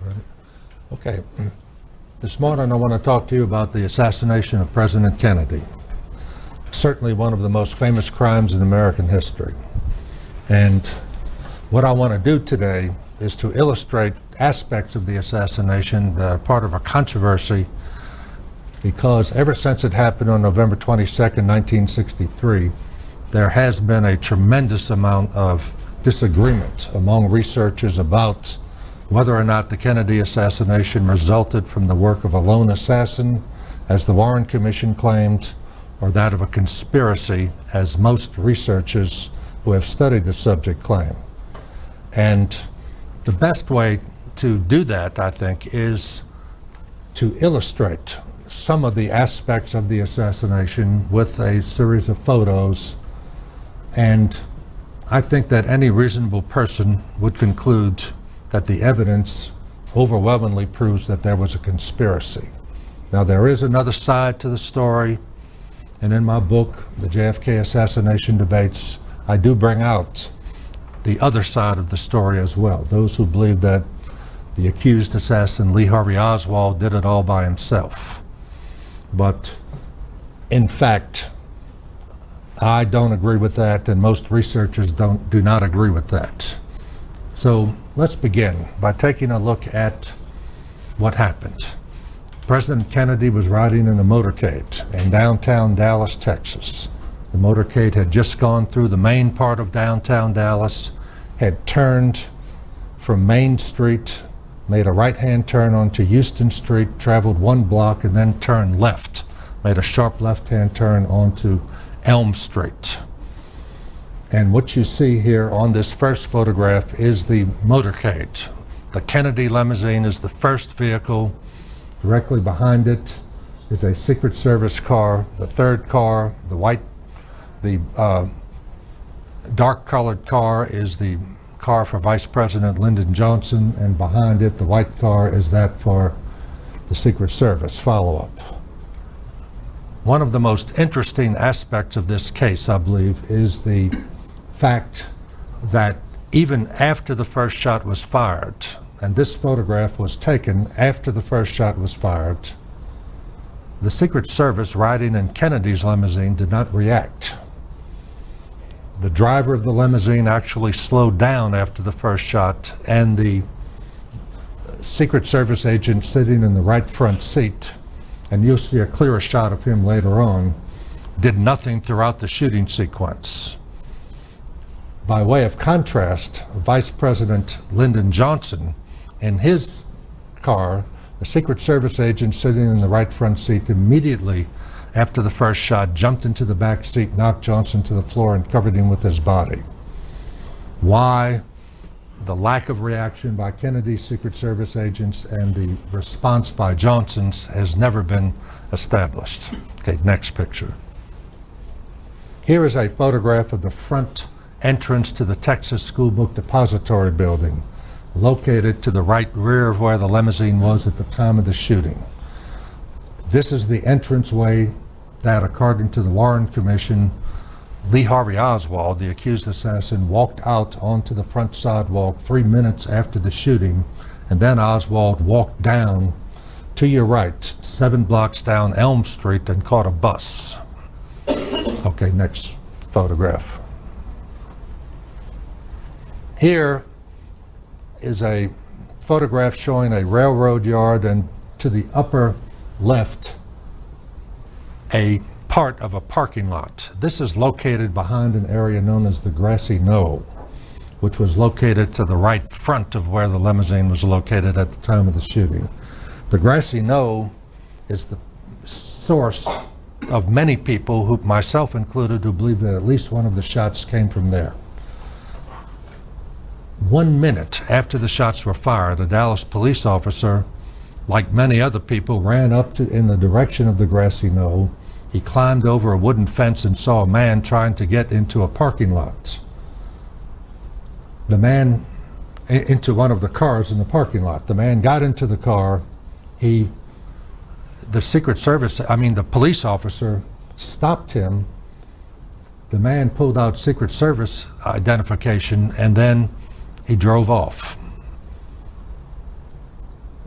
Ready? Okay. This morning I want to talk to you about the assassination of President Kennedy. Certainly one of the most famous crimes in American history. And what I want to do today is to illustrate aspects of the assassination that are part of a controversy, because ever since it happened on November 22nd, 1963, there has been a tremendous amount of disagreement among researchers about whether or not the Kennedy assassination resulted from the work of a lone assassin, as the Warren Commission claimed, or that of a conspiracy, as most researchers who have studied the subject claim. And the best way to do that, I think, is to illustrate some of the aspects of the assassination with a series of photos. And I think that any reasonable person would conclude that the evidence overwhelmingly proves that there was a conspiracy. Now, there is another side to the story, and in my book, The JFK Assassination Debates, I do bring out the other side of the story as well. Those who believe that the accused assassin, Lee Harvey Oswald, did it all by himself. But in fact, I don't agree with that, and most researchers do not agree with that. So let's begin by taking a look at what happened. President Kennedy was riding in a motorcade in downtown Dallas, Texas. The motorcade had just gone through the main part of downtown Dallas, had turned from Main Street, made a right-hand turn onto Houston Street, traveled 1 block, and then turned left, made a sharp left-hand turn onto Elm Street. And what you see here on this first photograph is the motorcade. The Kennedy limousine is the first vehicle. Directly behind it is a Secret Service car. The third car, the dark-colored car, is the car for Vice President Lyndon Johnson, and behind it, the white car, is that for the Secret Service follow-up. One of the most interesting aspects of this case, I believe, is the fact that even after the first shot was fired, and this photograph was taken after the first shot was fired, the Secret Service riding in Kennedy's limousine did not react. The driver of the limousine actually slowed down after the first shot, and the Secret Service agent sitting in the right front seat, and you'll see a clearer shot of him later on, did nothing throughout the shooting sequence. By way of contrast, Vice President Lyndon Johnson, in his car, the Secret Service agent sitting in the right front seat, immediately after the first shot jumped into the back seat, knocked Johnson to the floor, and covered him with his body. Why the lack of reaction by Kennedy's Secret Service agents and the response by Johnson's has never been established. Okay, next picture. Here is a photograph of the front entrance to the Texas School Book Depository building, located to the right rear of where the limousine was at the time of the shooting. This is the entranceway that, according to the Warren Commission, Lee Harvey Oswald, the accused assassin, walked out onto the front sidewalk 3 minutes after the shooting, and then Oswald walked down to your right, 7 blocks down Elm Street, and caught a bus. Okay, next photograph. Here is a photograph showing a railroad yard, and to the upper left, a part of a parking lot. This is located behind an area known as the Grassy Knoll, which was located to the right front of where the limousine was located at the time of the shooting. The Grassy Knoll is the source of many people, who, myself included, who believe that at least one of the shots came from there. 1 minute after the shots were fired, a Dallas police officer, like many other people, ran up in the direction of the Grassy Knoll. He climbed over a wooden fence and saw a man trying to get into a parking lot. The man, into one of the cars in the parking lot. The man got into the car. The police officer stopped him. The man pulled out Secret Service identification, and then he drove off.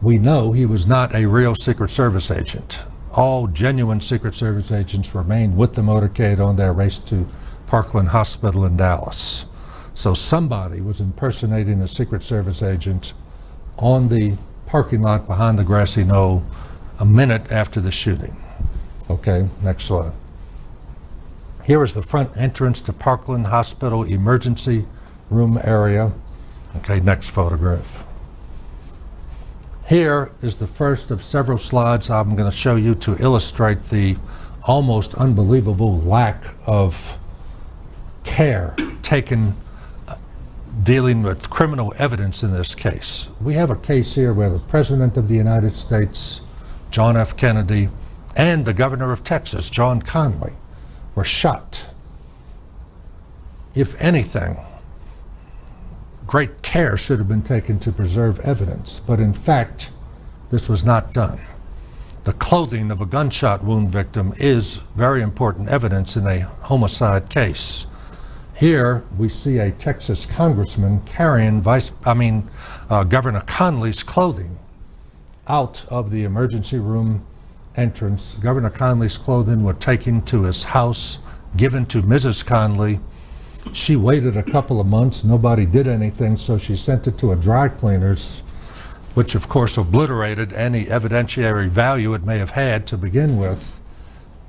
we know he was not a real Secret Service agent. All genuine Secret Service agents remained with the motorcade on their race to Parkland Hospital in Dallas. So somebody was impersonating a Secret Service agent on the parking lot behind the grassy knoll a minute after the shooting. Okay, next slide. Here is the front entrance to Parkland Hospital emergency room area. Okay, next photograph. Here is the first of several slides I'm going to show you to illustrate the almost unbelievable lack of care taken dealing with criminal evidence in this case. We have a case here where the President of the United States, John F. Kennedy, and the Governor of Texas, John Connally, were shot. If anything, great care should have been taken to preserve evidence, but in fact, this was not done. The clothing of a gunshot wound victim is very important evidence in a homicide case. Here we see a Texas congressman carrying Governor Connally's clothing out of the emergency room entrance. Governor Connally's clothing were taken to his house, given to Mrs. Connally. She waited a couple of months, nobody did anything, so she sent it to a dry cleaner's, which of course obliterated any evidentiary value it may have had to begin with.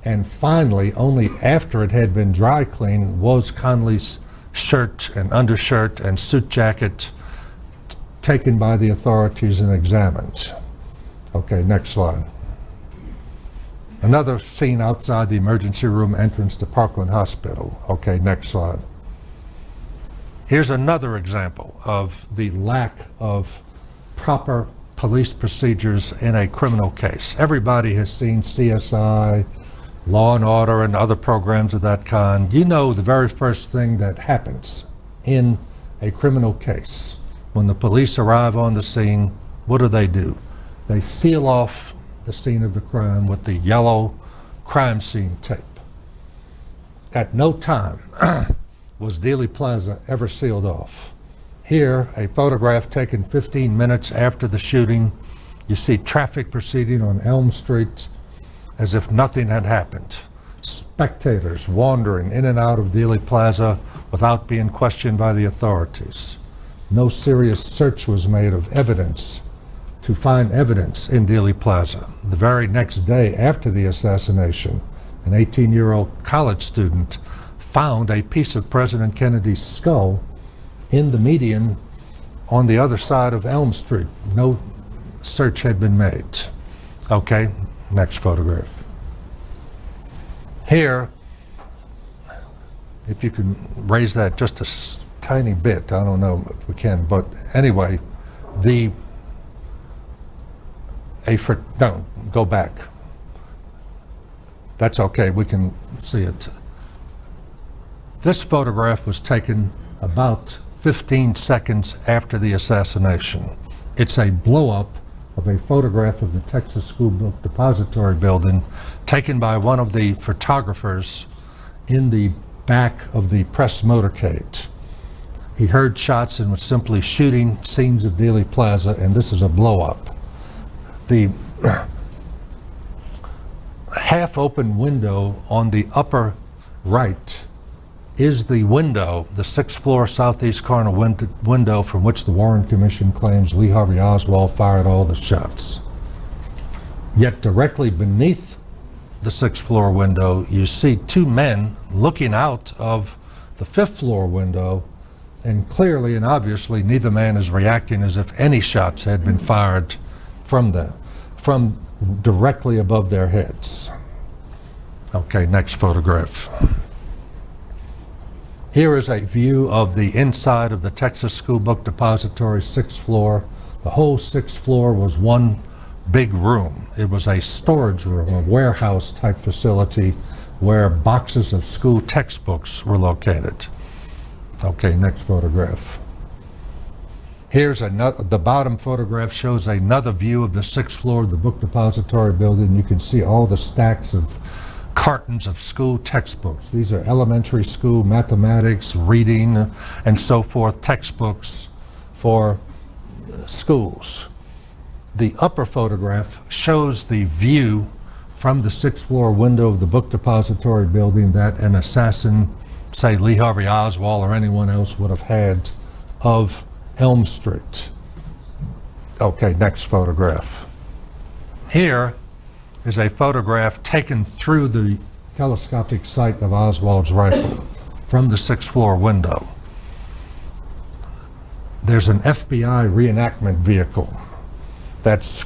And finally, only after it had been dry cleaned was Connally's shirt and undershirt and suit jacket taken by the authorities and examined. Okay, next slide. Another scene outside the emergency room entrance to Parkland Hospital. Okay, next slide. Here's another example of the lack of proper police procedures in a criminal case. Everybody has seen CSI, Law and Order, and other programs of that kind. You know the very first thing that happens in a criminal case. When the police arrive on the scene, what do? They seal off the scene of the crime with the yellow crime scene tape. At no time was Dealey Plaza ever sealed off. Here, a photograph taken 15 minutes after the shooting. You see traffic proceeding on Elm Street as if nothing had happened. Spectators wandering in and out of Dealey Plaza without being questioned by the authorities. No serious search was made of evidence to find evidence in Dealey Plaza. The very next day after the assassination, an 18-year-old college student found a piece of President Kennedy's skull in the median on the other side of Elm Street. No search had been made. Okay, next photograph. Here, if you can raise that just a tiny bit, I don't know if we can, but anyway, no, go back. That's okay, we can see it. This photograph was taken about 15 seconds after the assassination. It's a blow-up of a photograph of the Texas School Book Depository building taken by one of the photographers in the back of the press motorcade. He heard shots and was simply shooting scenes of Dealey Plaza, and this is a blow-up. The half-open window on the upper right is the window, the 6th floor southeast corner window from which the Warren Commission claims Lee Harvey Oswald fired all the shots. Yet directly beneath the 6th floor window, you see two men looking out of the 5th floor window, and clearly and obviously neither man is reacting as if any shots had been fired from directly above their heads. Okay, next photograph. Here is a view of the inside of the Texas School Book Depository 6th floor. The whole 6th floor was one big room. It was a storage room, a warehouse type facility where boxes of school textbooks were located. Okay, next photograph. Here's another, the bottom photograph shows another view of the 6th floor of the book depository building. You can see all the stacks of cartons of school textbooks. These are elementary school mathematics, reading, and so forth, textbooks for schools. The upper photograph shows the view from the 6th floor window of the book depository building that an assassin, say Lee Harvey Oswald or anyone else, would have had of Elm Street. Okay, next photograph. Here is a photograph taken through the telescopic sight of Oswald's rifle from the 6th floor window. There's an FBI reenactment vehicle that's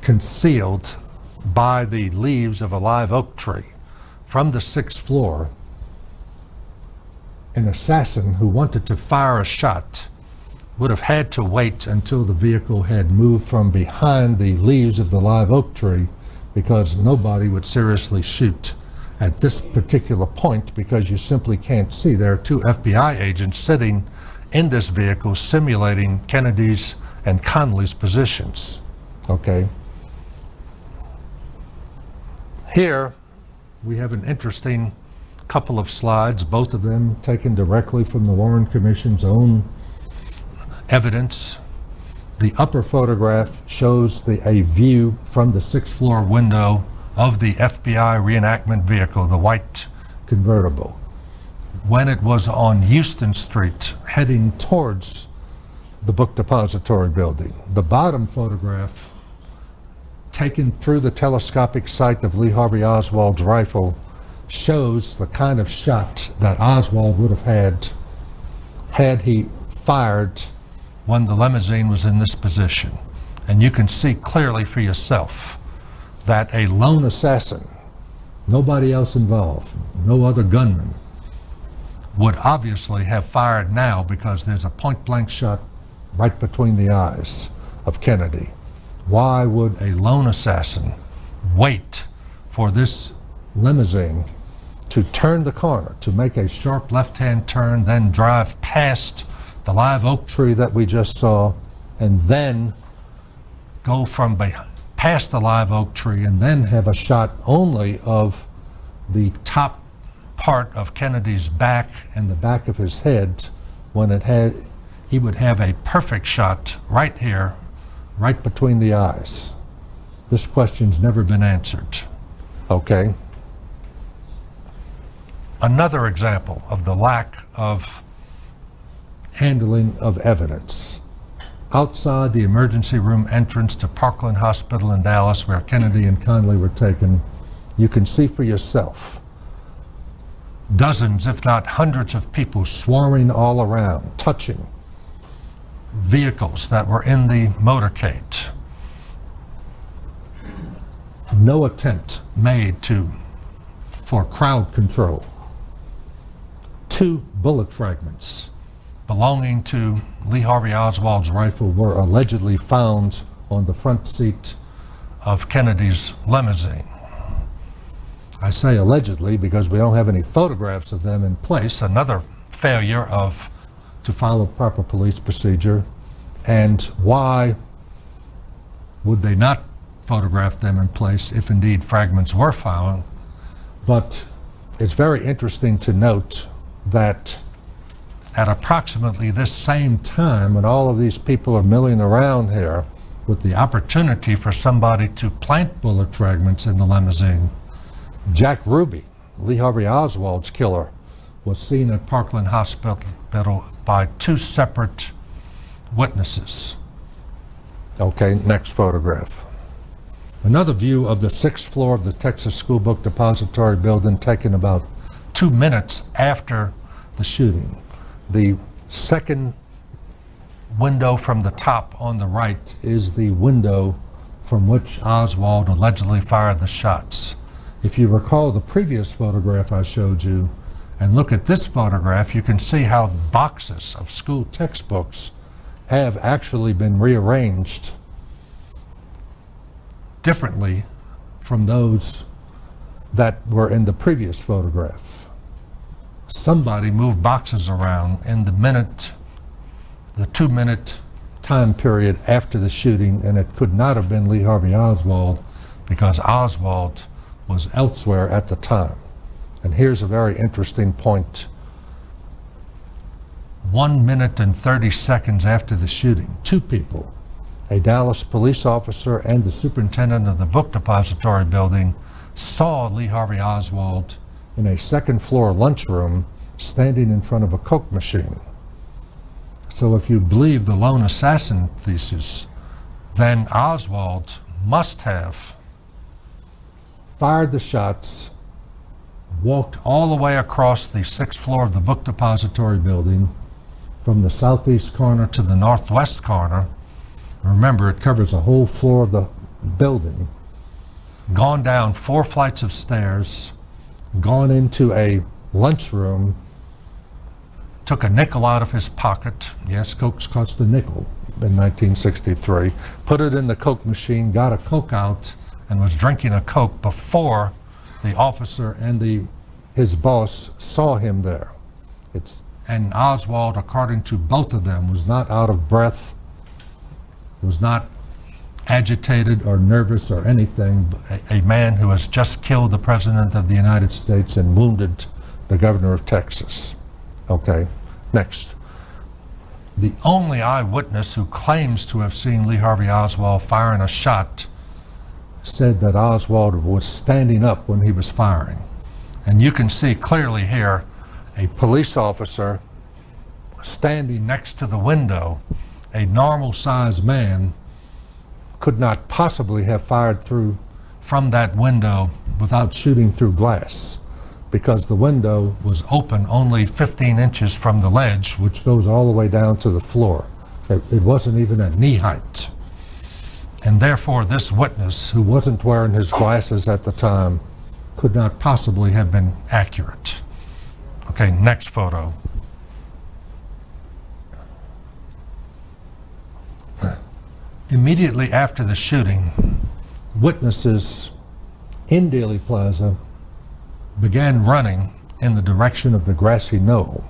concealed by the leaves of a live oak tree from the 6th floor. An assassin who wanted to fire a shot would have had to wait until the vehicle had moved from behind the leaves of the live oak tree, because nobody would seriously shoot at this particular point because you simply can't see. There are two FBI agents sitting in this vehicle simulating Kennedy's and Connolly's positions. Okay. Here we have an interesting couple of slides, both of them taken directly from the Warren Commission's own evidence. The upper photograph shows a view from the 6th floor window of the FBI reenactment vehicle, the white convertible, when it was on Houston Street heading towards the book depository building. The bottom photograph, taken through the telescopic sight of Lee Harvey Oswald's rifle, shows the kind of shot that Oswald would have had he fired when the limousine was in this position. And you can see clearly for yourself that a lone assassin, nobody else involved, no other gunman, would obviously have fired now, because there's a point-blank shot right between the eyes of Kennedy. Why would a lone assassin wait for this limousine to turn the corner, to make a sharp left-hand turn, then drive past the live oak tree that we just saw, and then go from past the live oak tree and then have a shot only of the top part of Kennedy's back and the back of his head, when he would have a perfect shot right here, right between the eyes? This question's never been answered. Okay. Another example of the lack of handling of evidence. Outside the emergency room entrance to Parkland Hospital in Dallas, where Kennedy and Connally were taken, you can see for yourself dozens, if not hundreds, of people swarming all around, touching vehicles that were in the motorcade. No attempt made for crowd control. 2 bullet fragments belonging to Lee Harvey Oswald's rifle were allegedly found on the front seat of Kennedy's limousine. I say allegedly because we don't have any photographs of them in place, another failure to follow proper police procedure. And why would they not photograph them in place if indeed fragments were found? But it's very interesting to note that at approximately this same time, when all of these people are milling around here with the opportunity for somebody to plant bullet fragments in the limousine, Jack Ruby, Lee Harvey Oswald's killer, was seen at Parkland Hospital by 2 separate witnesses. Okay, next photograph. Another view of the 6th floor of the Texas School Book Depository building, taken about 2 minutes after the shooting. The second window from the top on the right is the window from which Oswald allegedly fired the shots. If you recall the previous photograph I showed you, and look at this photograph, you can see how boxes of school textbooks have actually been rearranged differently from those that were in the previous photograph. Somebody moved boxes around in the 2-minute time period after the shooting, and it could not have been Lee Harvey Oswald, because Oswald was elsewhere at the time. And here's a very interesting point. 1 minute and 30 seconds after the shooting, 2 people a Dallas police officer and the superintendent of the book depository building saw Lee Harvey Oswald in a second-floor lunchroom standing in front of a Coke machine. So if you believe the lone assassin thesis, then Oswald must have fired the shots, walked all the way across the 6th floor of the book depository building from the southeast corner to the northwest corner. Remember, it covers a whole floor of the building. Gone down 4 flights of stairs, gone into a lunchroom, took a nickel out of his pocket. Yes, Cokes cost a nickel in 1963. Put it in the Coke machine, got a Coke out, and was drinking a Coke before the officer and his boss saw him there. And Oswald, according to both of them, was not out of breath, was not agitated or nervous or anything. A man who has just killed the President of the United States and wounded the governor of Texas. Okay, next. The only eyewitness who claims to have seen Lee Harvey Oswald firing a shot said that Oswald was standing up when he was firing. And you can see clearly here a police officer standing next to the window. A normal-sized man could not possibly have fired through from that window without shooting through glass, because the window was open only 15 inches from the ledge, which goes all the way down to the floor. It wasn't even at knee height. And therefore, this witness, who wasn't wearing his glasses at the time, could not possibly have been accurate. Okay, next photo. Immediately after the shooting, witnesses in Dealey Plaza began running in the direction of the grassy knoll,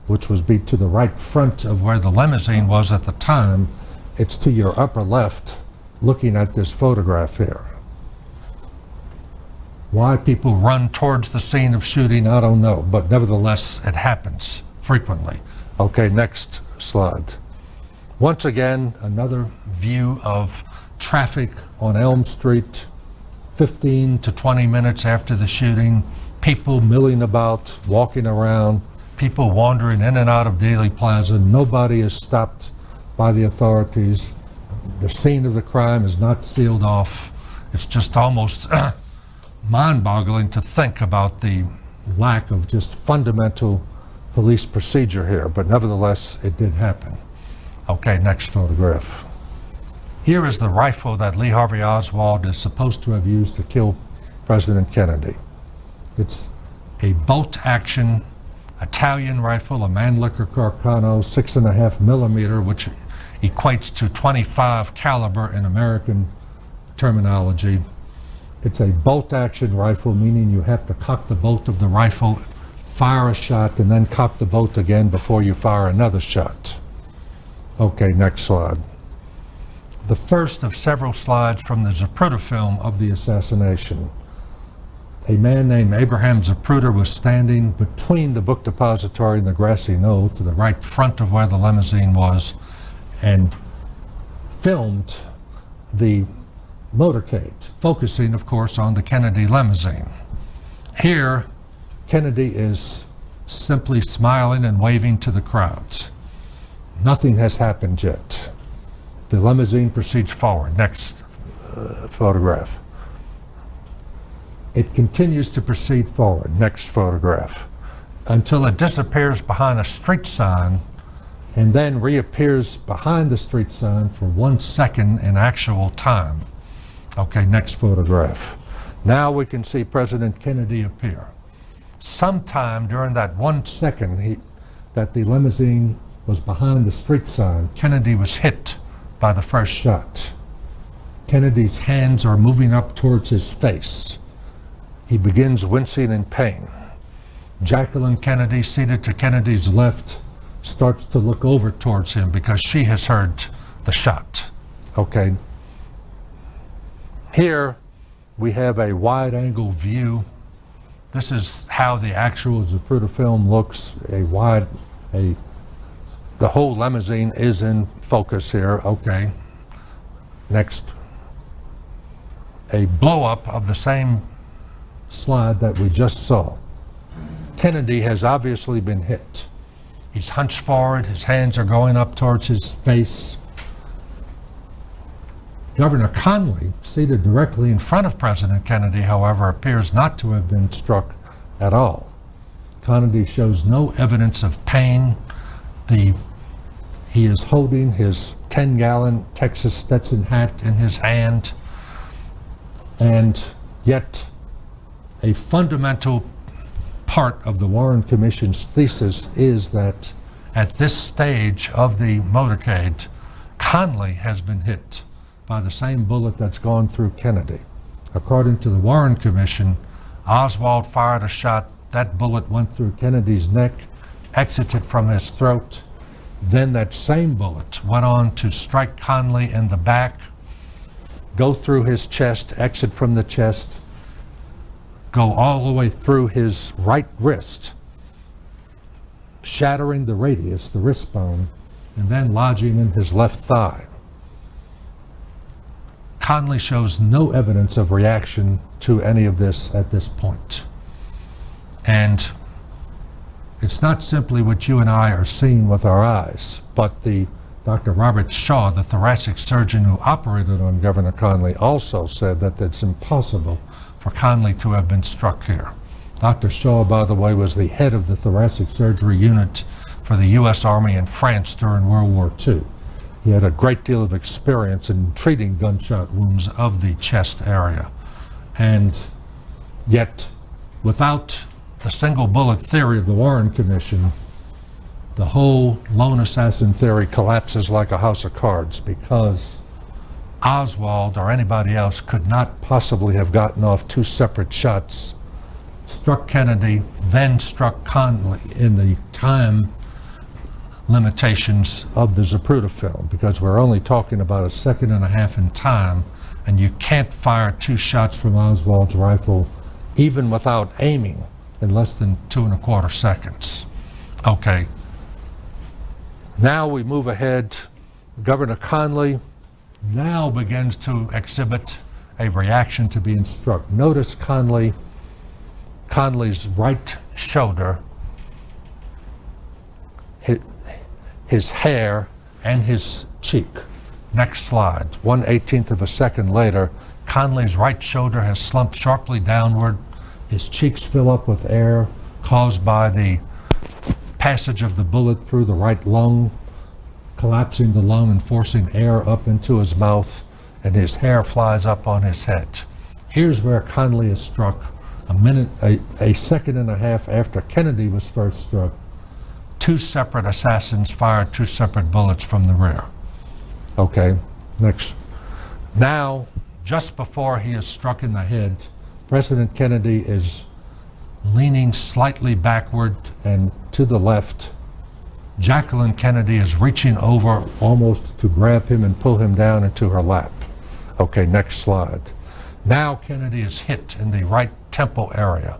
which was to the right front of where the limousine was at the time. It's to your upper left, looking at this photograph here. Why people run towards the scene of shooting, I don't know, but nevertheless, it happens frequently. Okay, next slide. Once again, another view of traffic on Elm Street, 15 to 20 minutes after the shooting, people milling about, walking around, people wandering in and out of Dealey Plaza. Nobody is stopped by the authorities. The scene of the crime is not sealed off. It's just almost mind-boggling to think about the lack of just fundamental police procedure here, but nevertheless, it did happen. Okay, next photograph. Here is the rifle that Lee Harvey Oswald is supposed to have used to kill President Kennedy. It's a bolt-action Italian rifle, a Mannlicher Carcano 6.5 millimeter, which equates to .25 caliber in American terminology. It's a bolt-action rifle, meaning you have to cock the bolt of the rifle, fire a shot, and then cock the bolt again before you fire another shot. Okay, next slide. The first of several slides from the Zapruder film of the assassination. A man named Abraham Zapruder was standing between the book depository and the grassy knoll to the right front of where the limousine was, and filmed the motorcade, focusing, of course, on the Kennedy limousine. Here, Kennedy is simply smiling and waving to the crowds. Nothing has happened yet. The limousine proceeds forward. Next photograph. It continues to proceed forward. Next photograph. Until it disappears behind a street sign and then reappears behind the street sign for 1 second in actual time. Okay, next photograph. Now we can see President Kennedy appear. Sometime during that 1 second that the limousine was behind the street sign, Kennedy was hit by the first shot. Kennedy's hands are moving up towards his face. He begins wincing in pain. Jacqueline Kennedy, seated to Kennedy's left, starts to look over towards him because she has heard the shot. Okay. Here we have a wide-angle view. This is how the actual Zapruder film looks. The whole limousine is in focus here. Okay. Next. A blow-up of the same slide that we just saw. Kennedy has obviously been hit. He's hunched forward, his hands are going up towards his face. Governor Conley, seated directly in front of President Kennedy, however, appears not to have been struck at all. Kennedy shows no evidence of pain. He is holding his 10-gallon Texas Stetson hat in his hand, and yet a fundamental part of the Warren Commission's thesis is that at this stage of the motorcade, Conley has been hit by the same bullet that's gone through Kennedy. According to the Warren Commission, Oswald fired a shot. That bullet went through Kennedy's neck, exited from his throat. Then that same bullet went on to strike Conley in the back, go through his chest, exit from the chest, go all the way through his right wrist, shattering the radius, the wrist bone, and then lodging in his left thigh. Conley shows no evidence of reaction to any of this at this point. And it's not simply what you and I are seeing with our eyes, but Dr. Robert Shaw, the thoracic surgeon who operated on Governor Conley, also said that it's impossible for Conley to have been struck here. Dr. Shaw, by the way, was the head of the thoracic surgery unit for the U.S. Army in France during World War II. He had a great deal of experience in treating gunshot wounds of the chest area. And yet, without the single bullet theory of the Warren Commission, the whole lone assassin theory collapses like a house of cards, because Oswald or anybody else could not possibly have gotten off two separate shots, struck Kennedy, then struck Conley in the time limitations of the Zapruder film, because we're only talking about a second and a half in time, and you can't fire two shots from Oswald's rifle, even without aiming, in less than 2.25 seconds. Okay. Now we move ahead. Governor Conley now begins to exhibit a reaction to being struck. Notice Conley's right shoulder, his hair, and his cheek. Next slide. 1/18 of a second later, Conley's right shoulder has slumped sharply downward. His cheeks fill up with air caused by the passage of the bullet through the right lung, collapsing the lung and forcing air up into his mouth, and his hair flies up on his head. Here's where Conley is struck a second and a half after Kennedy was first struck. Two separate assassins fired two separate bullets from the rear. Okay, next. Now, just before he is struck in the head, President Kennedy is leaning slightly backward and to the left. Jacqueline Kennedy is reaching over almost to grab him and pull him down into her lap. Okay, next slide. Now Kennedy is hit in the right temple area.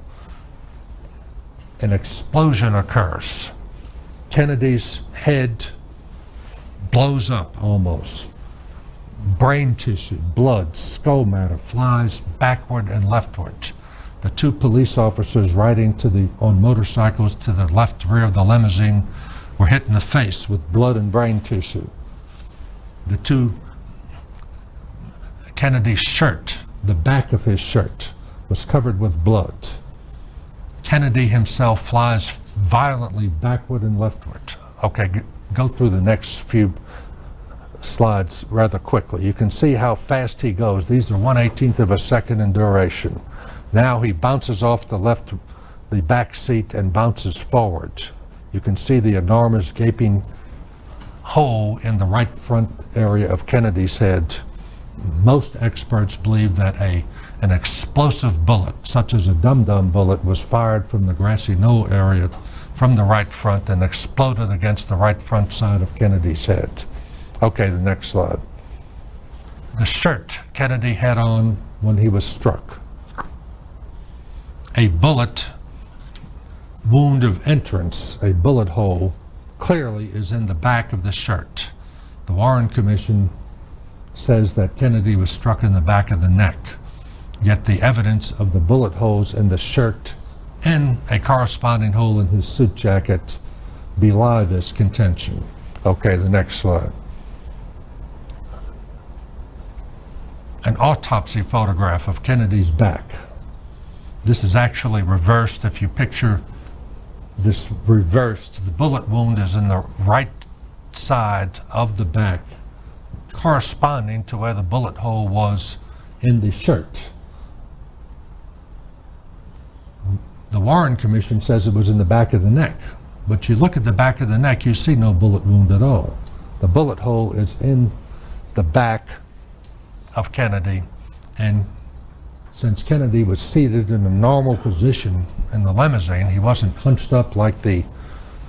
An explosion occurs. Kennedy's head blows up almost. Brain tissue, blood, skull matter flies backward and leftward. The two police officers riding on motorcycles to the left rear of the limousine were hit in the face with blood and brain tissue. Kennedy's shirt, the back of his shirt, was covered with blood. Kennedy himself flies violently backward and leftward. Okay, go through the next few slides rather quickly. You can see how fast he goes. These are 1/18 of a second in duration. Now he bounces off the back seat and bounces forward. You can see the enormous gaping hole in the right front area of Kennedy's head. Most experts believe that an explosive bullet, such as a dum-dum bullet, was fired from the grassy knoll area from the right front and exploded against the right front side of Kennedy's head. Okay, the next slide. The shirt Kennedy had on when he was struck. A bullet wound of entrance, a bullet hole, clearly is in the back of the shirt. The Warren Commission says that Kennedy was struck in the back of the neck. Yet the evidence of the bullet holes in the shirt and a corresponding hole in his suit jacket belie this contention. Okay, the next slide. An autopsy photograph of Kennedy's back. This is actually reversed. If you picture this reversed, the bullet wound is in the right side of the back, corresponding to where the bullet hole was in the shirt. The Warren Commission says it was in the back of the neck, but you look at the back of the neck, you see no bullet wound at all. The bullet hole is in the back of Kennedy, and since Kennedy was seated in a normal position in the limousine, he wasn't hunched up like the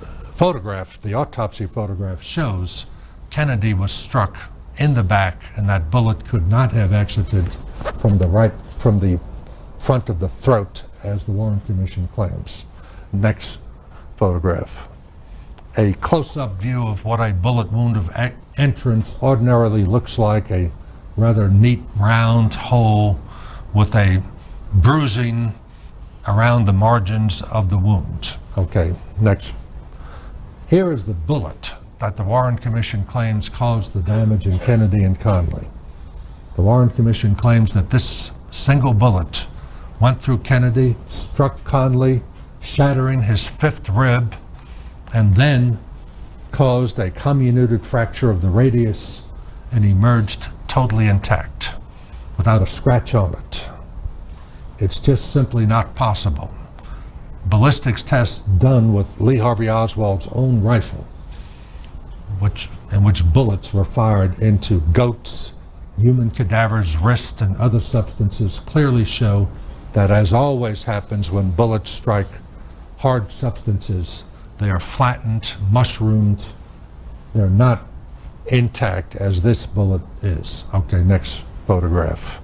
photograph, the autopsy photograph shows. Kennedy was struck in the back, and that bullet could not have exited from the front of the throat, as the Warren Commission claims. Next photograph. A close-up view of what a bullet wound of entrance ordinarily looks like, a rather neat round hole with a bruising around the margins of the wound. Okay, next. Here is the bullet that the Warren Commission claims caused the damage in Kennedy and Conley. The Warren Commission claims that this single bullet went through Kennedy, struck Conley, shattering his fifth rib, and then caused a comminuted fracture of the radius and emerged totally intact, without a scratch on it. It's just simply not possible. Ballistics tests done with Lee Harvey Oswald's own rifle, in which bullets were fired into goats, human cadavers, wrists, and other substances, clearly show that, as always happens when bullets strike hard substances, they are flattened, mushroomed. They're not intact as this bullet is. Okay, next photograph.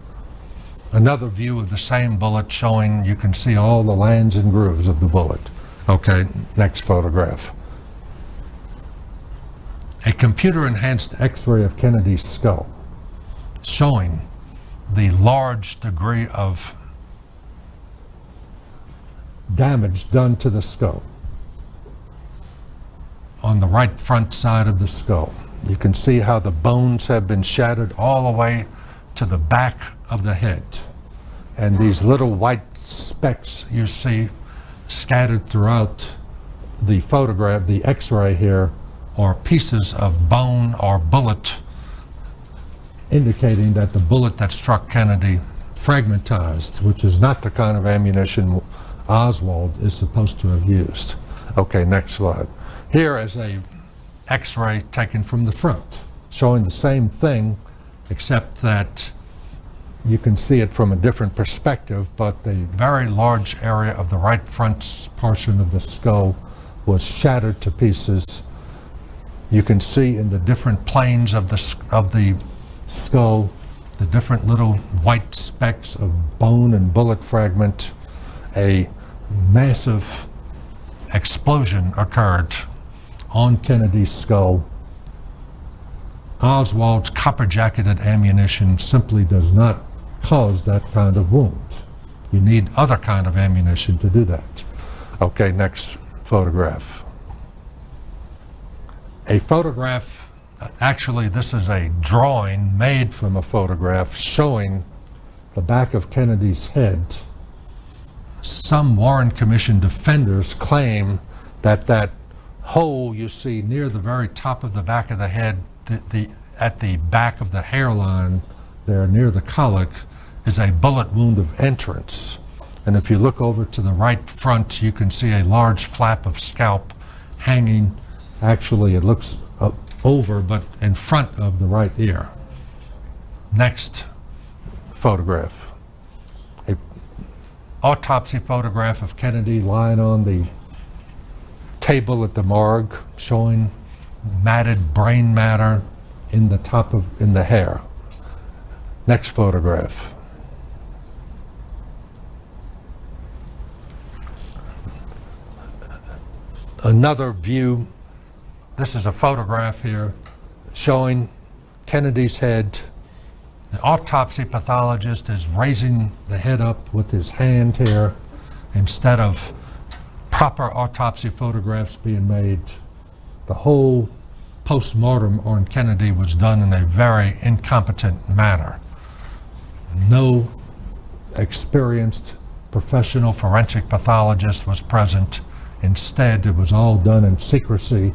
Another view of the same bullet showing you can see all the lands and grooves of the bullet. Okay, next photograph. A computer-enhanced X-ray of Kennedy's skull showing the large degree of damage done to the skull on the right front side of the skull. You can see how the bones have been shattered all the way to the back of the head. And these little white specks you see scattered throughout the photograph, the X-ray here, are pieces of bone or bullet, indicating that the bullet that struck Kennedy fragmentized, which is not the kind of ammunition Oswald is supposed to have used. Okay, next slide. Here is a X-ray taken from the front, showing the same thing, except that you can see it from a different perspective, but the very large area of the right front portion of the skull was shattered to pieces. You can see in the different planes of the skull, the different little white specks of bone and bullet fragment. A massive explosion occurred on Kennedy's skull. Oswald's copper-jacketed ammunition simply does not cause that kind of wound. You need other kind of ammunition to do that. Okay, next photograph. A photograph, actually this is a drawing made from a photograph showing the back of Kennedy's head. Some Warren Commission defenders claim that that hole you see near the very top of the back of the head, at the back of the hairline there near the colic, is a bullet wound of entrance. And if you look over to the right front, you can see a large flap of scalp hanging. Actually, it looks over, but in front of the right ear. Next photograph. A autopsy photograph of Kennedy lying on the table at the morgue, showing matted brain matter in the hair. Next photograph. Another view. This is a photograph here showing Kennedy's head The autopsy pathologist is raising the head up with his hand here instead of proper autopsy photographs being made. The whole post-mortem on Kennedy was done in a very incompetent manner. No experienced professional forensic pathologist was present. Instead, it was all done in secrecy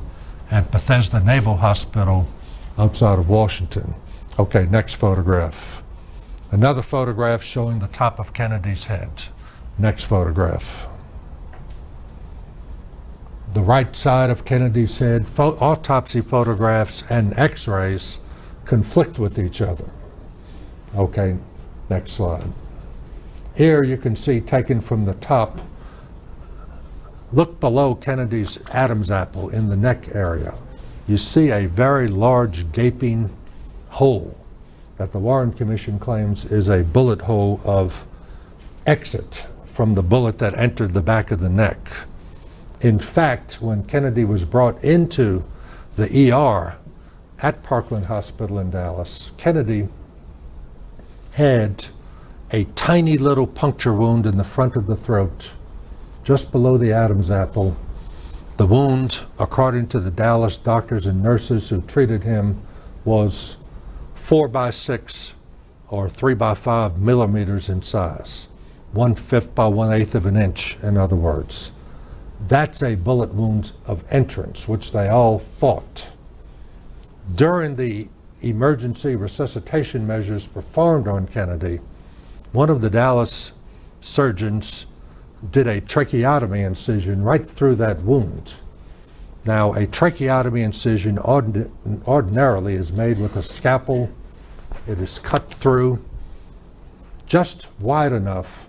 at Bethesda Naval Hospital outside of Washington. Okay, next photograph. Another photograph showing the top of Kennedy's head. Next photograph. The right side of Kennedy's head, autopsy photographs and x-rays conflict with each other. Okay, next slide. Here you can see, taken from the top, look below Kennedy's Adam's apple in the neck area. You see a very large gaping hole that the Warren Commission claims is a bullet hole of exit from the bullet that entered the back of the neck. In fact, when Kennedy was brought into the ER at Parkland Hospital in Dallas, Kennedy had a tiny little puncture wound in the front of the throat, just below the Adam's apple. The wound, according to the Dallas doctors and nurses who treated him, was 4 by 6 or 3 by 5 millimeters in size, 1/5 by 1/8 of an inch, in other words. That's a bullet wound of entrance, which they all thought. During the emergency resuscitation measures performed on Kennedy, one of the Dallas surgeons did a tracheotomy incision right through that wound. Now, a tracheotomy incision ordinarily is made with a scalpel. It is cut through just wide enough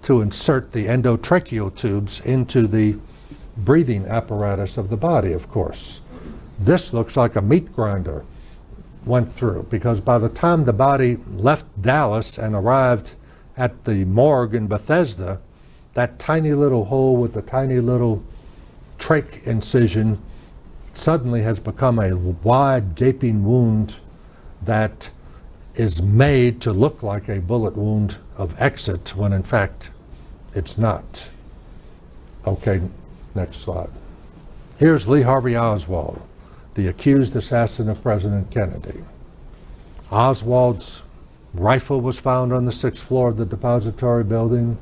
to insert the endotracheal tubes into the breathing apparatus of the body, of course. This looks like a meat grinder went through, because by the time the body left Dallas and arrived at the morgue in Bethesda, that tiny little hole with the tiny little trach incision suddenly has become a wide gaping wound that is made to look like a bullet wound of exit, when in fact it's not. Okay, next slide. Here's Lee Harvey Oswald, the accused assassin of President Kennedy. Oswald's rifle was found on the 6th floor of the depository building.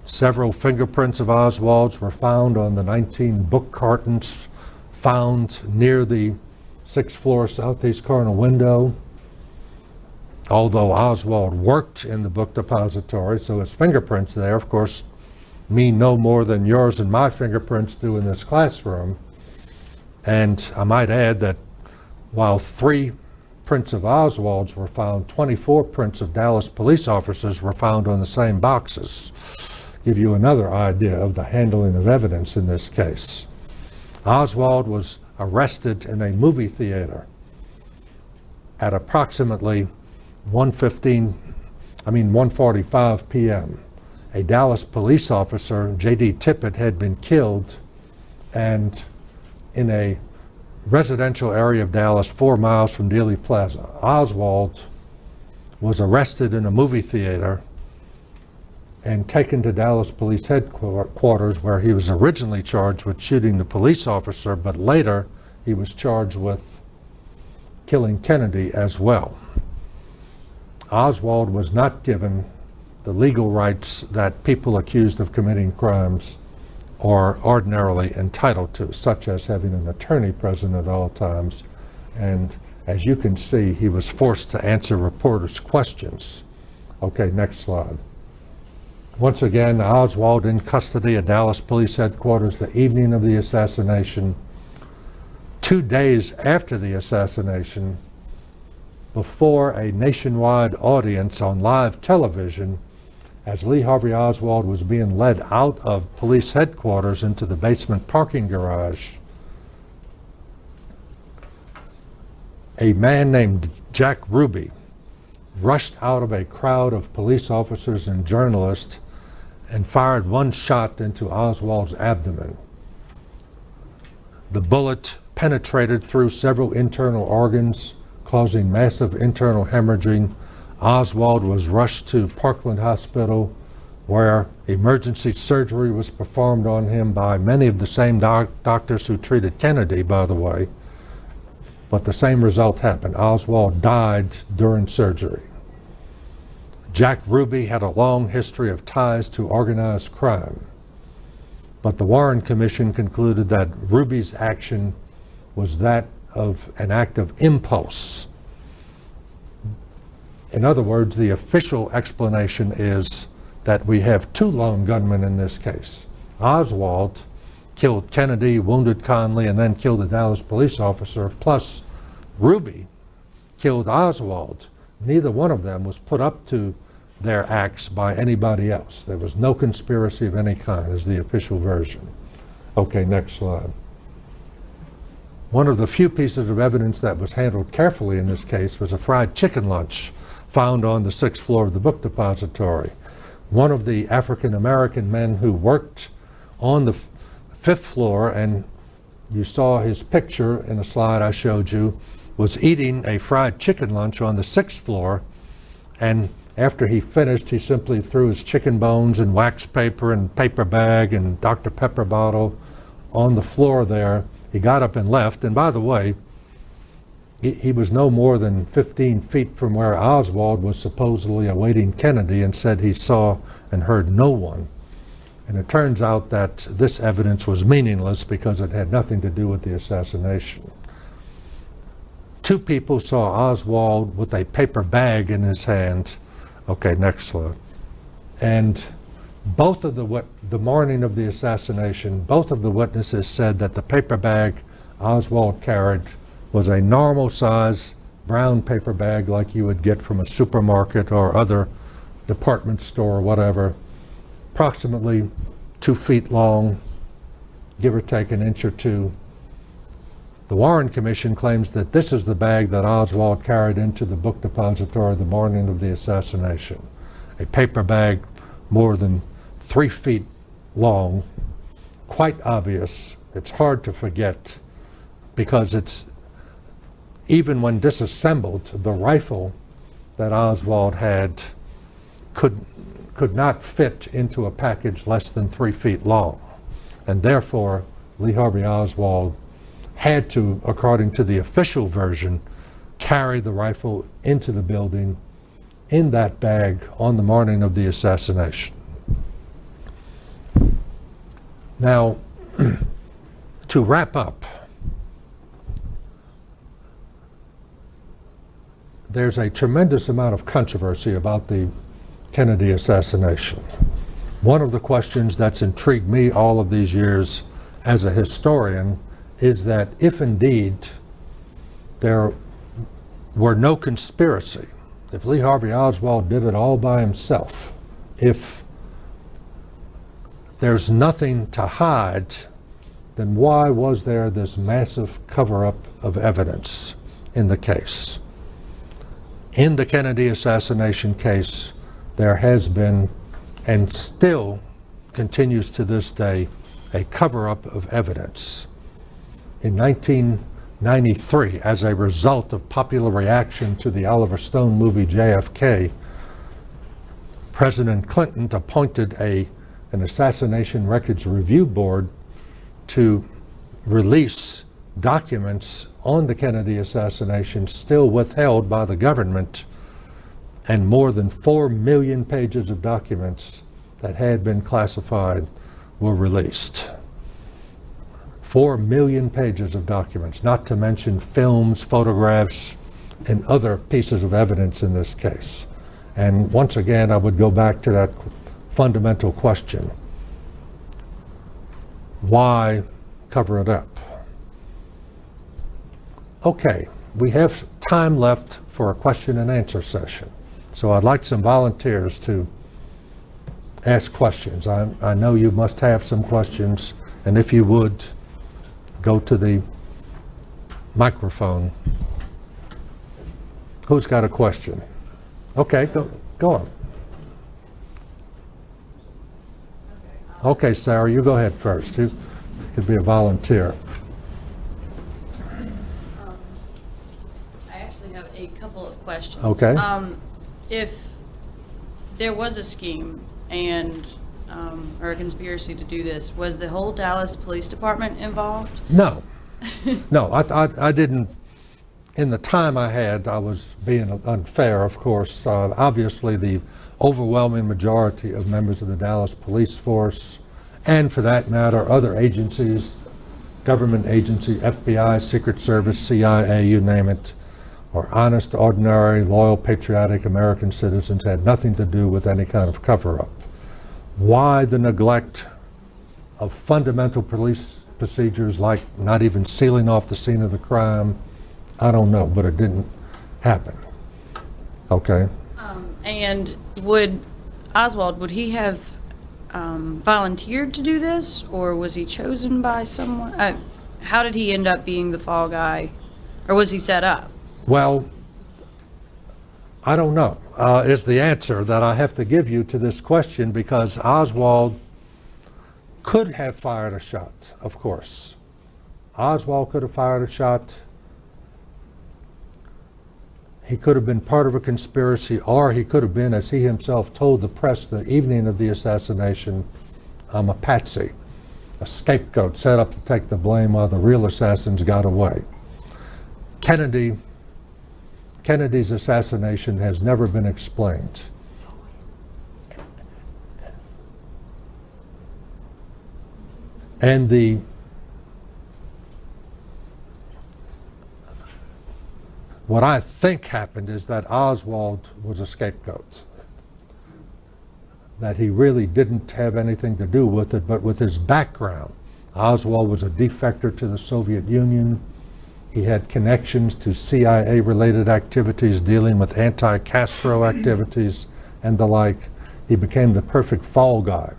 Several fingerprints of Oswald's were found on the 19 book cartons found near the 6th floor southeast corner window. Although Oswald worked in the book depository, so his fingerprints there, of course, mean no more than yours and my fingerprints do in this classroom. And I might add that while 3 prints of Oswald's were found, 24 prints of Dallas police officers were found on the same boxes. Give you another idea of the handling of evidence in this case. Oswald was arrested in a movie theater at approximately 1:45 p.m. A Dallas police officer, J.D. Tippit, had been killed, and in a residential area of Dallas 4 miles from Dealey Plaza. Oswald was arrested in a movie theater and taken to Dallas Police Headquarters, where he was originally charged with shooting the police officer, but later he was charged with killing Kennedy as well. Oswald was not given the legal rights that people accused of committing crimes are ordinarily entitled to, such as having an attorney present at all times. And as you can see, he was forced to answer reporters' questions. Okay, next slide. Once again, Oswald in custody at Dallas Police Headquarters the evening of the assassination. 2 days after the assassination, before a nationwide audience on live television, as Lee Harvey Oswald was being led out of police headquarters into the basement parking garage, a man named Jack Ruby rushed out of a crowd of police officers and journalists and fired one shot into Oswald's abdomen. The bullet penetrated through several internal organs, causing massive internal hemorrhaging Oswald was rushed to Parkland Hospital, where emergency surgery was performed on him by many of the same doctors who treated Kennedy, by the way. But the same result happened. Oswald died during surgery. Jack Ruby had a long history of ties to organized crime. But the Warren Commission concluded that Ruby's action was that of an act of impulse. In other words, the official explanation is that we have two lone gunmen in this case. Oswald killed Kennedy, wounded Conley, and then killed a Dallas police officer, plus Ruby killed Oswald. Neither one of them was put up to their acts by anybody else. There was no conspiracy of any kind, is the official version. Okay, next slide. One of the few pieces of evidence that was handled carefully in this case was a fried chicken lunch found on the 6th floor of the book depository. One of the African-American men who worked on the 5th floor, and you saw his picture in a slide I showed you, was eating a fried chicken lunch on the 6th floor, and after he finished, he simply threw his chicken bones and wax paper and paper bag and Dr. Pepper bottle on the floor there. He got up and left, and by the way, he was no more than 15 feet from where Oswald was supposedly awaiting Kennedy, and said he saw and heard no one. And it turns out that this evidence was meaningless because it had nothing to do with the assassination. Two people saw Oswald with a paper bag in his hand. Okay, next slide. And both of the morning of the assassination, both of the witnesses said that the paper bag Oswald carried was a normal size brown paper bag like you would get from a supermarket or other department store or whatever, approximately 2 feet long, give or take an inch or two. The Warren Commission claims that this is the bag that Oswald carried into the book depository the morning of the assassination. A paper bag more than 3 feet long, quite obvious. It's hard to forget because it's, even when disassembled, the rifle that Oswald had could not fit into a package less than 3 feet long. And therefore, Lee Harvey Oswald had to, according to the official version, carry the rifle into the building in that bag on the morning of the assassination. Now, to wrap up, there's a tremendous amount of controversy about the Kennedy assassination. One of the questions that's intrigued me all of these years as a historian is that if indeed there were no conspiracy, if Lee Harvey Oswald did it all by himself, if there's nothing to hide, then why was there this massive cover-up of evidence in the case? In the Kennedy assassination case, there has been, and still continues to this day, a cover-up of evidence. In 1993, as a result of popular reaction to the Oliver Stone movie JFK, President Clinton appointed an assassination records review board to release documents on the Kennedy assassination still withheld by the government, and more than 4 million pages of documents that had been classified were released. 4 million pages of documents, not to mention films, photographs, and other pieces of evidence in this case. And once again, I would go back to that fundamental question. Why cover it up? Okay, we have time left for a question and answer session. So I'd like some volunteers to ask questions. I know you must have some questions, and if you would, go to the microphone. Who's got a question? Okay, go on. Okay, Sarah, you go ahead first. You could be a volunteer. I actually have a couple of questions. Okay. if there was a scheme and or a conspiracy to do this, was the whole Dallas Police Department involved? No. No, I didn't. In the time I had, I was being unfair, of course. Obviously, the overwhelming majority of members of the Dallas Police Force, and for that matter, other agencies, government agency, FBI, Secret Service, CIA, you name it, are honest, ordinary, loyal, patriotic American citizens, had nothing to do with any kind of cover-up. Why the neglect of fundamental police procedures, like not even sealing off the scene of the crime, I don't know, but it didn't happen. Okay? And would he have volunteered to do this, or was he chosen by someone? How did he end up being the fall guy, or was he set up? Well, I don't know, is the answer that I have to give you to this question, because Oswald could have fired a shot, of course. Oswald could have fired a shot. He could have been part of a conspiracy, or he could have been, as he himself told the press the evening of the assassination, I'm a patsy, a scapegoat set up to take the blame while the real assassins got away. Kennedy's assassination has never been explained. And what I think happened is that Oswald was a scapegoat, that he really didn't have anything to do with it, but with his background. Oswald was a defector to the Soviet Union. He had connections to CIA-related activities dealing with anti-Castro activities and the like. He became the perfect fall guy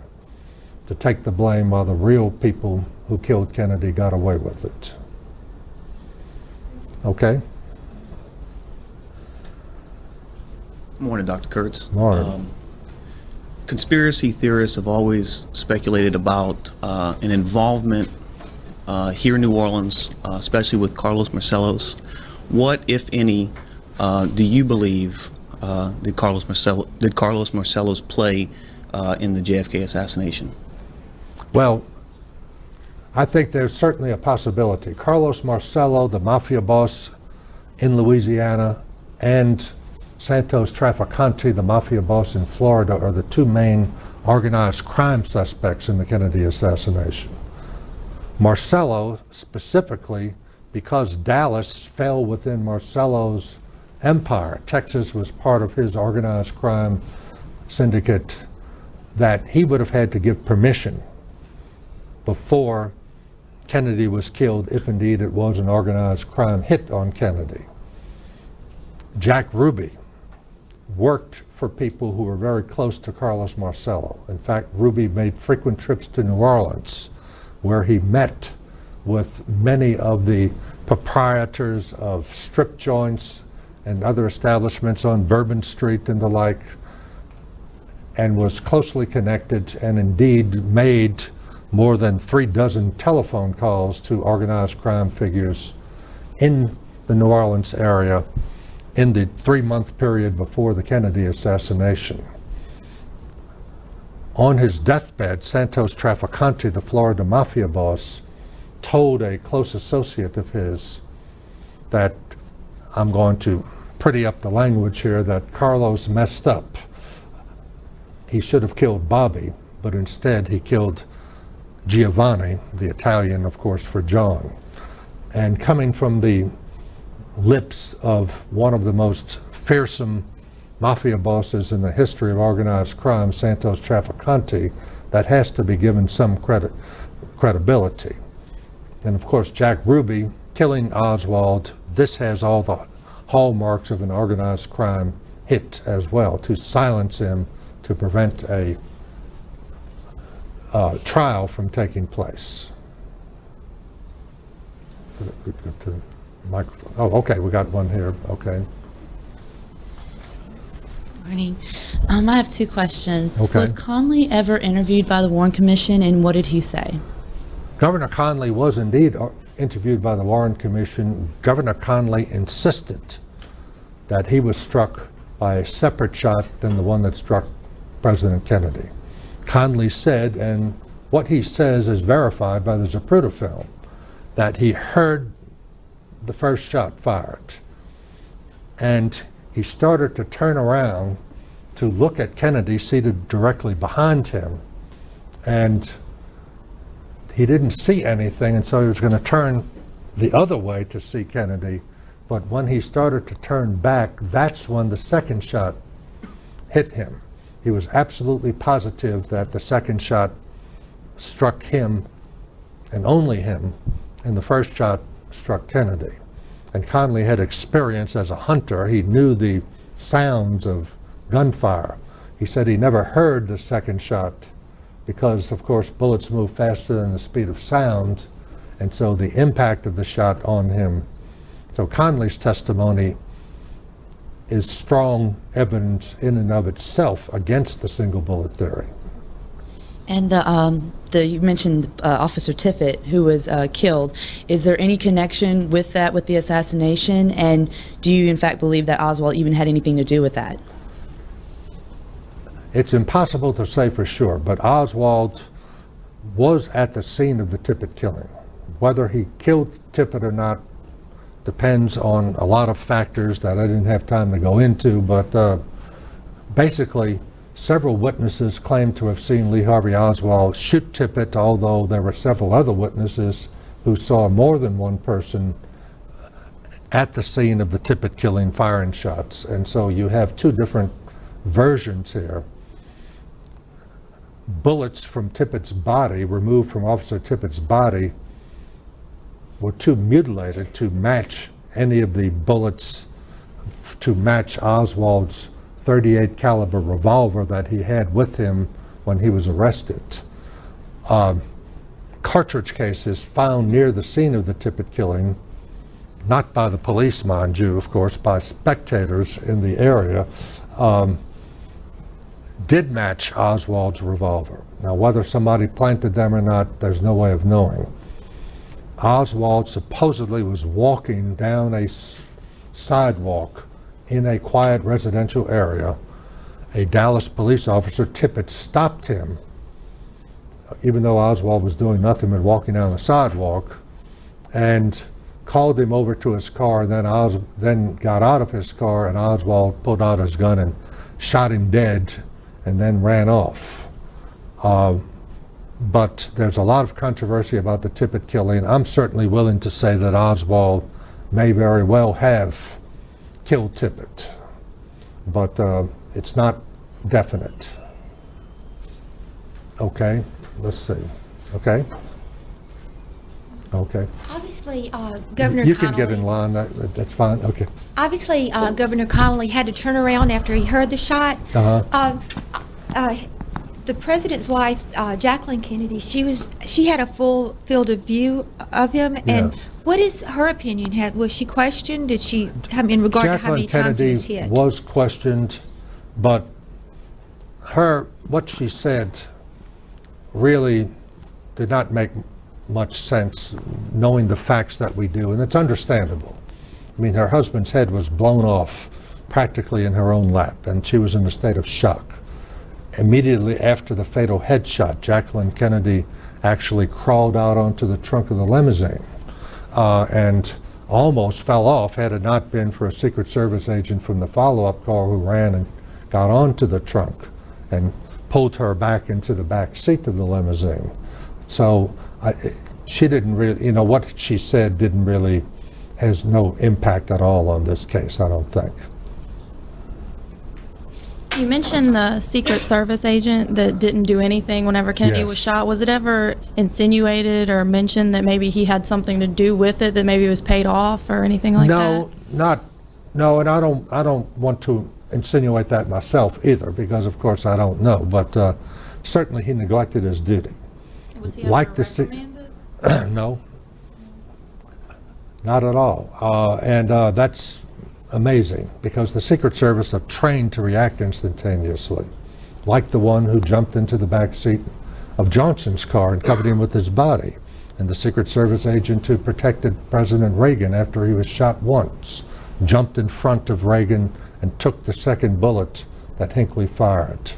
to take the blame while the real people who killed Kennedy got away with it. Okay? Morning, Dr. Kurtz. Morning. Conspiracy theorists have always speculated about an involvement here in New Orleans, especially with Carlos Marcellos. What, if any, do you believe did Carlos Marcellos play in the JFK assassination? Well, I think there's certainly a possibility. Carlos Marcello, the mafia boss in Louisiana, and Santos Trafficante, the mafia boss in Florida, are the two main organized crime suspects in the Kennedy assassination. Marcello, specifically, because Dallas fell within Marcello's empire, Texas was part of his organized crime syndicate, that he would have had to give permission before Kennedy was killed, if indeed it was an organized crime hit on Kennedy. Jack Ruby worked for people who were very close to Carlos Marcello. In fact, Ruby made frequent trips to New Orleans, where he met with many of the proprietors of strip joints and other establishments on Bourbon Street and the like, and was closely connected and indeed made more than 36 telephone calls to organized crime figures in the New Orleans area in the 3-month period before the Kennedy assassination. On his deathbed, Santos Trafficante, the Florida mafia boss, told a close associate of his that, I'm going to pretty up the language here, that Carlos messed up. He should have killed Bobby, but instead he killed Giovanni, the Italian, of course, for John. And coming from the lips of one of the most fearsome mafia bosses in the history of organized crime, Santos Trafficante, that has to be given some credibility. And of course, Jack Ruby killing Oswald, this has all the hallmarks of an organized crime hit as well, to silence him, to prevent a trial from taking place. Get to the microphone. Oh, okay, we got one here. Okay. Morning. I have 2 questions. Okay. Was Conley ever interviewed by the Warren Commission, and what did he say? Governor Conley was indeed interviewed by the Warren Commission. Governor Conley insisted that he was struck by a separate shot than the one that struck President Kennedy. Conley said, and what he says is verified by the Zapruder film, that he heard the first shot fired. And he started to turn around to look at Kennedy seated directly behind him. And he didn't see anything, and so he was going to turn the other way to see Kennedy. But when he started to turn back, that's when the second shot hit him. He was absolutely positive that the second shot struck him, and only him, and the first shot struck Kennedy. And Conley had experience as a hunter. He knew the sounds of gunfire. He said he never heard the second shot because, of course, bullets move faster than the speed of sound, and so the impact of the shot on him. So Conley's testimony is strong evidence in and of itself against the single bullet theory. And you mentioned Officer Tippit, who was killed. Is there any connection with that, with the assassination? And do you, in fact, believe that Oswald even had anything to do with that? It's impossible to say for sure, but Oswald was at the scene of the Tippit killing. Whether he killed Tippit or not depends on a lot of factors that I didn't have time to go into, but basically, several witnesses claimed to have seen Lee Harvey Oswald shoot Tippit, although there were several other witnesses who saw more than one person at the scene of the Tippit killing firing shots. And so you have two different versions here. Bullets from Tippit's body, removed from Officer Tippit's body, were too mutilated to match any of the bullets, to match Oswald's .38 caliber revolver that he had with him when he was arrested. Cartridge cases found near the scene of the Tippit killing, not by the police, mind you, of course, by spectators in the area, did match Oswald's revolver. Now, whether somebody planted them or not, there's no way of knowing. Oswald supposedly was walking down a sidewalk in a quiet residential area. A Dallas police officer, Tippit, stopped him, even though Oswald was doing nothing but walking down the sidewalk, and called him over to his car, and then got out of his car, and Oswald pulled out his gun and shot him dead, and then ran off. But there's a lot of controversy about the Tippit killing. I'm certainly willing to say that Oswald may very well have killed Tippit, but it's not definite. Okay, let's see. Okay? Okay. Obviously, Governor You Connolly. can get in line, that's fine, okay. Obviously, Governor Connolly had to turn around after he heard the shot. The president's wife, Jacqueline Kennedy, she had a full field of view of him. And Yeah. what is her opinion? Was she questioned? Did she, in regard to how many times he was Jacqueline hit? Kennedy was questioned, but what she said really did not make much sense, knowing the facts that we do, and it's understandable. I mean, her husband's head was blown off practically in her own lap, and she was in a state of shock. Immediately after the fatal headshot, Jacqueline Kennedy actually crawled out onto the trunk of the limousine and almost fell off had it not been for a Secret Service agent from the follow-up car who ran and got onto the trunk and pulled her back into the back seat of the limousine. So she didn't really, what she said didn't really, has no impact at all on this case, I don't think. You mentioned the Secret Service agent that didn't do anything whenever Kennedy Yes. was shot. Was it ever insinuated or mentioned that maybe he had something to do with it, that maybe it was paid off or anything like that? No, and I don't want to insinuate that myself either, because of course I don't know, but certainly he neglected his duty. Was he Like ever the se- reprimanded? No, not at all. And that's amazing, because the Secret Service are trained to react instantaneously, like the one who jumped into the back seat of Johnson's car and covered him with his body, and the Secret Service agent who protected President Reagan after he was shot once, jumped in front of Reagan and took the second bullet that Hinckley fired,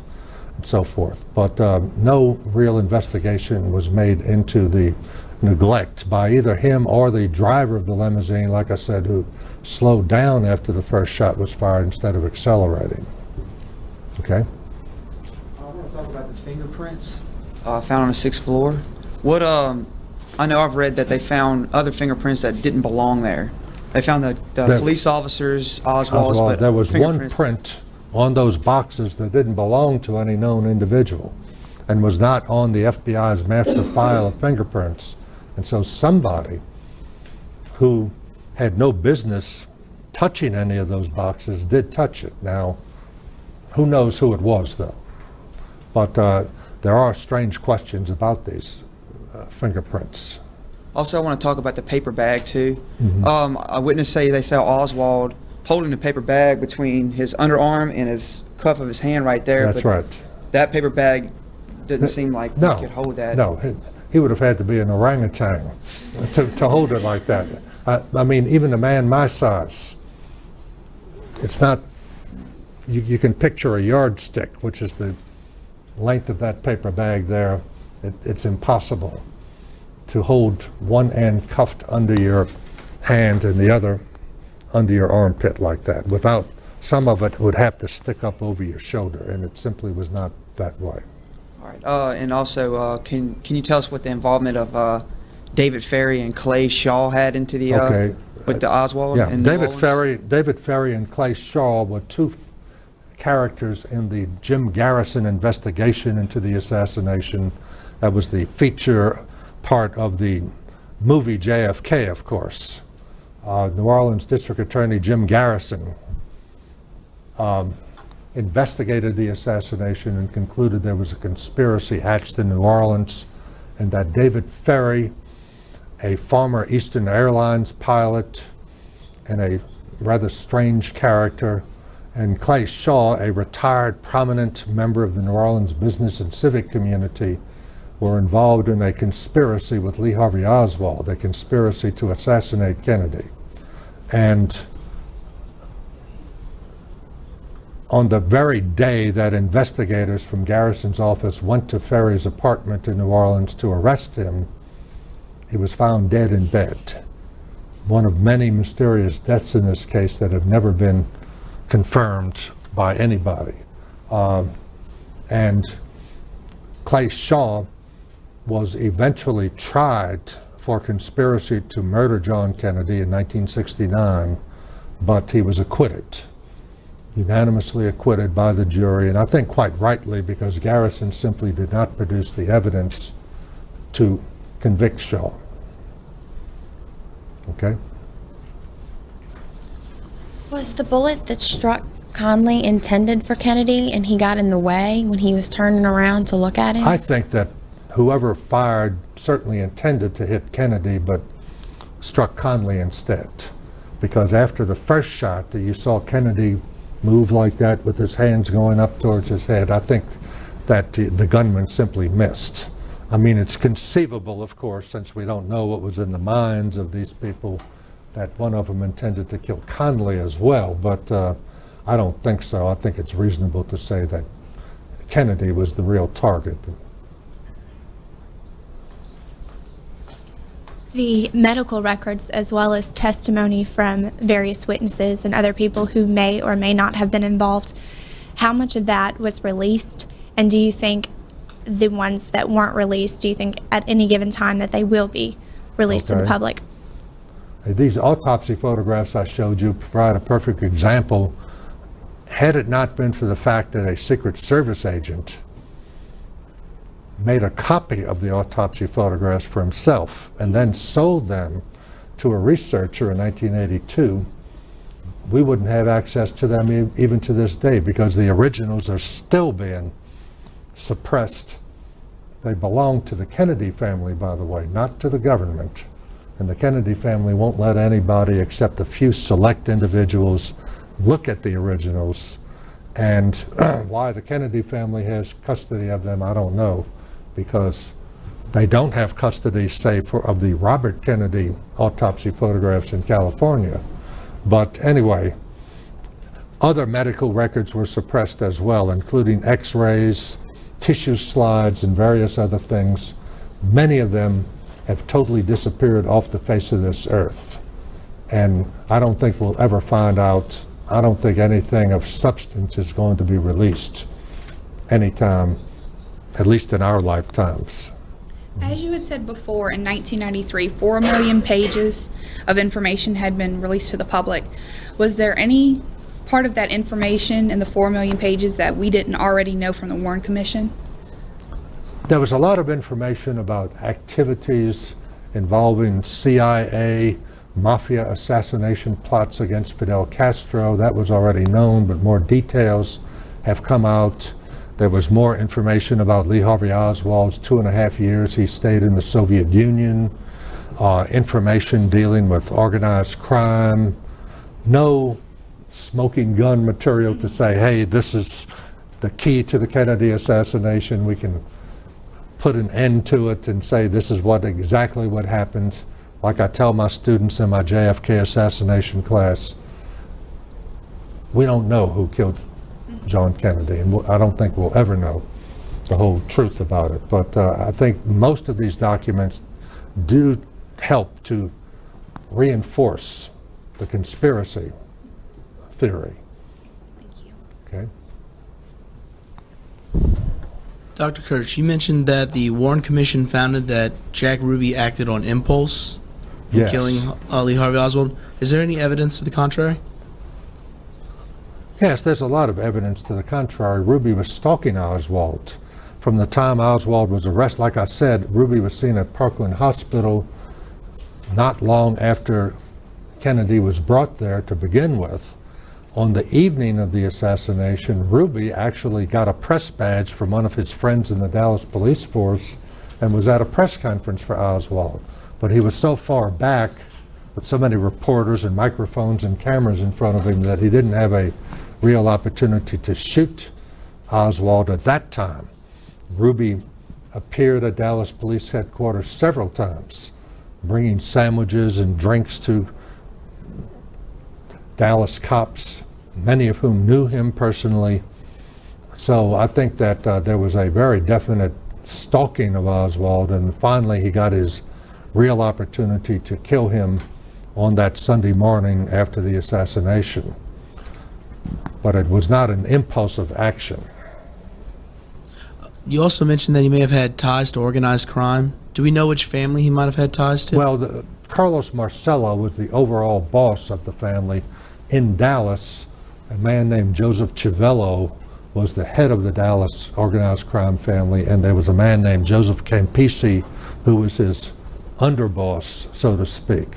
and so forth. But no real investigation was made into the neglect by either him or the driver of the limousine, like I said, who slowed down after the first shot was fired instead of accelerating. Okay? I want to talk about the fingerprints found on the 6th floor. What I know I've read that they found other fingerprints that didn't belong there. They found the police officers, Oswald's, but there was one fingerprints- print on those boxes that didn't belong to any known individual and was not on the FBI's master file of fingerprints. And so somebody who had no business touching any of those boxes did touch it. Now, who knows who it was, though? But there are strange questions about these fingerprints. Also, I want to talk about the paper bag too. A witness they saw Oswald holding the paper bag between his underarm and his cuff of his hand right there. That's but right. That paper bag didn't seem like No, he could hold that. No, he would have had to be an orangutan to hold it like that. I mean, even a man my size, it's not, you can picture a yardstick, which is the length of that paper bag there. It's impossible to hold one end cuffed under your hand and the other under your armpit like that. Without, some of it would have to stick up over your shoulder, and it simply was not that way. All right. And also, can you tell us what the involvement of David Ferry and Clay Shaw had into the Okay. with the Oswald? Yeah, and David Orleans? Ferry and Clay Shaw were two characters in the Jim Garrison investigation into the assassination. That was the feature part of the movie JFK, of course. New Orleans District Attorney Jim Garrison investigated the assassination and concluded there was a conspiracy hatched in New Orleans, and that David Ferry, a former Eastern Airlines pilot and a rather strange character, and Clay Shaw, a retired prominent member of the New Orleans business and civic community, were involved in a conspiracy with Lee Harvey Oswald, a conspiracy to assassinate Kennedy. And on the very day that investigators from Garrison's office went to Ferry's apartment in New Orleans to arrest him, he was found dead in bed. One of many mysterious deaths in this case that have never been confirmed by anybody. And Clay Shaw was eventually tried for conspiracy to murder John Kennedy in 1969, but he was acquitted, unanimously acquitted by the jury, and I think quite rightly, because Garrison simply did not produce the evidence to convict Shaw. Okay? Was the bullet that struck Conley intended for Kennedy and he got in the way when he was turning around to look at him? I think that whoever fired certainly intended to hit Kennedy, but struck Conley instead. Because after the first shot, you saw Kennedy move like that with his hands going up towards his head. I think that the gunman simply missed. I mean, it's conceivable, of course, since we don't know what was in the minds of these people, that one of them intended to kill Conley as well, but I don't think so. I think it's reasonable to say that Kennedy was the real target. The medical records, as well as testimony from various witnesses and other people who may or may not have been involved, how much of that was released? And do you think the ones that weren't released, do you think at any given time that they will be released to the Okay. public? These autopsy photographs I showed you provide a perfect example. Had it not been for the fact that a Secret Service agent made a copy of the autopsy photographs for himself and then sold them to a researcher in 1982, we wouldn't have access to them even to this day, because the originals are still being suppressed. They belong to the Kennedy family, by the way, not to the government. And the Kennedy family won't let anybody except a few select individuals look at the originals. And why the Kennedy family has custody of them, I don't know, because they don't have custody, say, of the Robert Kennedy autopsy photographs in California. But anyway, Other medical records were suppressed as well, including x-rays, tissue slides, and various other things. Many of them have totally disappeared off the face of this earth. And I don't think we'll ever find out. I don't think anything of substance is going to be released anytime, at least in our lifetimes. As you had said before, in 1993, 4 million pages of information had been released to the public. Was there any part of that information in the 4 million pages that we didn't already know from the Warren Commission? There was a lot of information about activities involving CIA, mafia assassination plots against Fidel Castro. That was already known, but more details have come out. There was more information about Lee Harvey Oswald's 2.5 years he stayed in the Soviet Union, information dealing with organized crime. No smoking gun material to say, hey, this is the key to the Kennedy assassination. We can put an end to it and say this is exactly what happened. Like I tell my students in my JFK assassination class, we don't know who killed John Kennedy, and I don't think we'll ever know the whole truth about it. But I think most of these documents do help to reinforce the conspiracy theory. Thank you. Okay. Dr. Kurtz, you mentioned that the Warren Commission founded that Jack Ruby acted on impulse in Yes. killing Lee Harvey Oswald. Is there any evidence to the contrary? Yes, there's a lot of evidence to the contrary. Ruby was stalking Oswald. From the time Oswald was arrested, like I said, Ruby was seen at Parkland Hospital not long after Kennedy was brought there to begin with. On the evening of the assassination, Ruby actually got a press badge from one of his friends in the Dallas police force and was at a press conference for Oswald. But he was so far back with so many reporters and microphones and cameras in front of him that he didn't have a real opportunity to shoot Oswald at that time. Ruby appeared at Dallas Police Headquarters several times, bringing sandwiches and drinks to Dallas cops, many of whom knew him personally. So I think that there was a very definite stalking of Oswald, and finally he got his real opportunity to kill him on that Sunday morning after the assassination. But it was not an impulsive action. You also mentioned that he may have had ties to organized crime. Do we know which family he might have had ties to? Well, Carlos Marcello was the overall boss of the family. In Dallas, a man named Joseph Civello was the head of the Dallas organized crime family, and there was a man named Joseph Campisi who was his underboss, so to speak.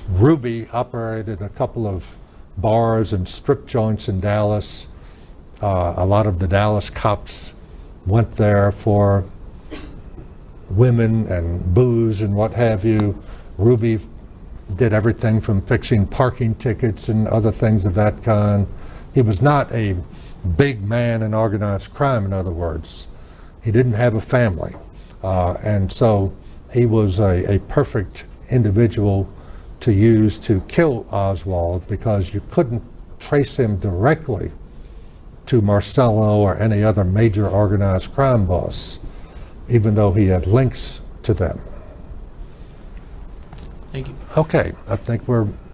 Ruby operated a couple of bars and strip joints in Dallas. A lot of the Dallas cops went there for women and booze and what have you. Ruby did everything from fixing parking tickets and other things of that kind. He was not a big man in organized crime, in other words. He didn't have a family. And so he was a perfect individual to use to kill Oswald, because you couldn't trace him directly to Marcello or any other major organized crime boss, even though he had links to them. Thank you. Okay, I think we're